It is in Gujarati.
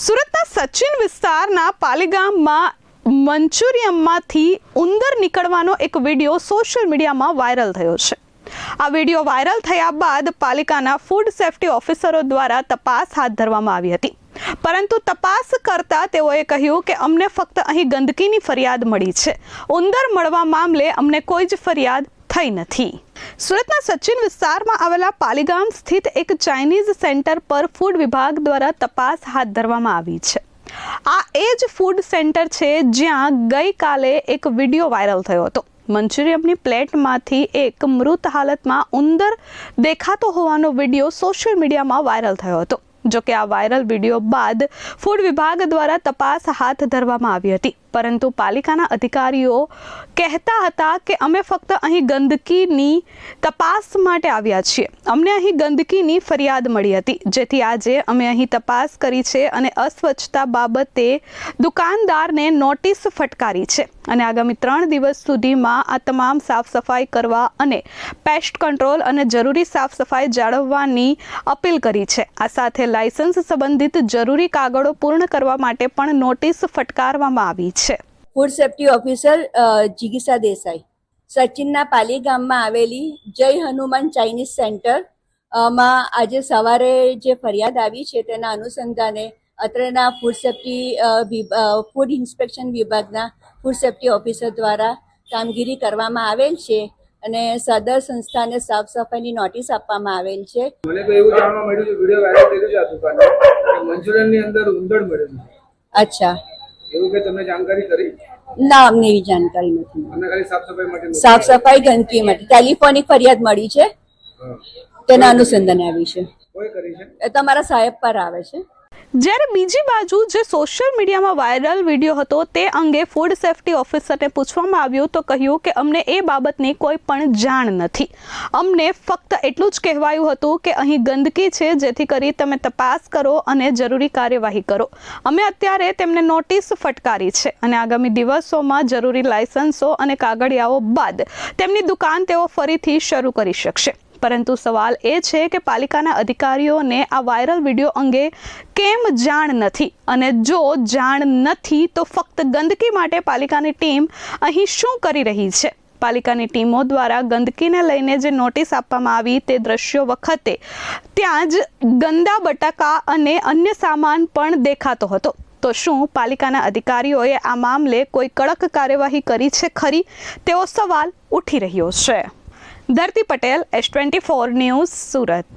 સુરતના સચિન વિસ્તારના પાલીગામમાં મંચુરિયમમાંથી ઉંદર નીકળવાનો એક વિડીયો સોશિયલ મીડિયામાં વાયરલ થયો છે। આ વિડીયો વાયરલ થયા બાદ પાલિકાના ફૂડ સેફ્ટી ઓફિસરો દ્વારા તપાસ હાથ ધરવામાં આવી હતી, પરંતુ તપાસ કરતા તેઓએ કહ્યું કે અમને ફક્ત અહીં ગંદકીની ફરિયાદ મળી છે, ઉંદર મળવા મામલે અમને કોઈ જ ફરિયાદ થઈ નથી। સુરતના સચિન વિસ્તારમાં આવેલા પાલીગામ સ્થિત એક ચાઇનીઝ સેન્ટર પર ફૂડ વિભાગ દ્વારા તપાસ હાથ ધરવામાં આવી છે। આ એ જ ફૂડ સેન્ટર છે જ્યાં ગઈકાલે એક વિડીયો વાયરલ થયો હતો। મંચુરિયમની પ્લેટમાંથી એક મૃત હાલતમાં ઉંદર દેખાતો હોવાનો વિડીયો સોશિયલ મીડિયામાં વાયરલ થયો હતો। જો કે આ વાયરલ વિડીયો બાદ ફૂડ વિભાગ દ્વારા તપાસ હાથ ધરવામાં આવી હતી, પરંતુ પાલિકાના અધિકારીઓ કહેતા હતા કે અમે ફક્ત અહીં ગંદકીની તપાસ માટે આવ્યા છીએ, અમને અહીં ગંદકીની ફરિયાદ મળી હતી, જેથી આજે અમે અહીં તપાસ કરી છે અને અસ્વચ્છતા બાબતે દુકાનદારને નોટિસ ફટકારી છે અને આગામી 3 દિવસ સુધીમાં આ તમામ સાફ સફાઈ કરવા અને પેસ્ટ કંટ્રોલ અને જરૂરી સાફ સફાઈ જાળવવાની અપીલ કરી છે। આ સાથે લાયસન્સ સંબંધિત જરૂરી કાગળો પૂર્ણ કરવા માટે પણ નોટિસ ફટકારવામાં આવી છે। ફૂડ સેફ્ટી ઓફિસર જિગીસા દેસાઈ સચિનના પાલીગામમાં આવેલી જય હનુમાન ચાઇનીઝ સેન્ટર માં આજે સવારે જે ફરિયાદ આવી છે તેના અનુસંધાને અત્રેના ફૂડ ઇન્સ્પેક્શન વિભાગના ફૂડ સેફ્ટી ઓફિસર દ્વારા કામગીરી કરવામાં આવેલ છે અને સદર સંસ્થાને સાફ સફાઈની નોટિસ આપવામાં આવેલ છે। મને તો એવું જાણવા મળ્યું છે વિડિયો વાયરલ થઈ ગયો છે આ દુકાનમાં મંચુરિયનની અંદર ઉંદર મળ્યું છે। અચ્છા, એવું કે તમને જાણકારી કરી? ના, અમને એવી જાણકારી નથી। અમને ખાલી સાફ સફાઈ માટે સાફ સફાઈ ગંદકી માટે ટેલિફોનિક ફરિયાદ મળી છે, તેના અનુસંધાને આવી છે। કોઈ કરી છે? એ તમારા સાહેબ પર આવે છે। જ્યારે બીજી બાજુ જે સોશિયલ મીડિયામાં વાયરલ વિડીયો હતો તે અંગે ફૂડ સેફ્ટી ઓફિસરને પૂછવામાં આવ્યું તો કહ્યું કે અમને એ બાબતની કોઈ પણ જાણ નથી, અમને ફક્ત એટલું જ કહેવાયું હતું કે અહીં ગંદકી છે, જેથી કરી તમે તપાસ કરો અને જરૂરી કાર્યવાહી કરો। અમે અત્યારે તેમને નોટિસ ફટકારી છે અને આગામી દિવસોમાં જરૂરી લાયસન્સો અને કાગળિયાઓ બાદ તેમની દુકાન તેઓ ફરીથી શરૂ કરી શકશે। પરંતુ સવાલ એ છે કે પાલિકાના અધિકારીઓને આ વાયરલ વિડીયો અંગે કેમ જાણ નથી, અને જો જાણ નથી તો ફક્ત ગંદકી માટે પાલિકાની ટીમ અહીં શું કરી રહી છે? પાલિકાની ટીમો દ્વારા ગંદકીને લઈને જે નોટિસ આપવામાં આવી તે દ્રશ્યો વખતે ત્યાં જ ગંદા બટાકા અને અન્ય સામાન પણ દેખાતો હતો। તો શું પાલિકાના અધિકારીઓએ આ મામલે કોઈ કડક કાર્યવાહી કરી છે ખરી? તેવો સવાલ ઉઠી રહ્યો છે। ધરતી પટેલ, S24 ન્યૂઝ, સુરત।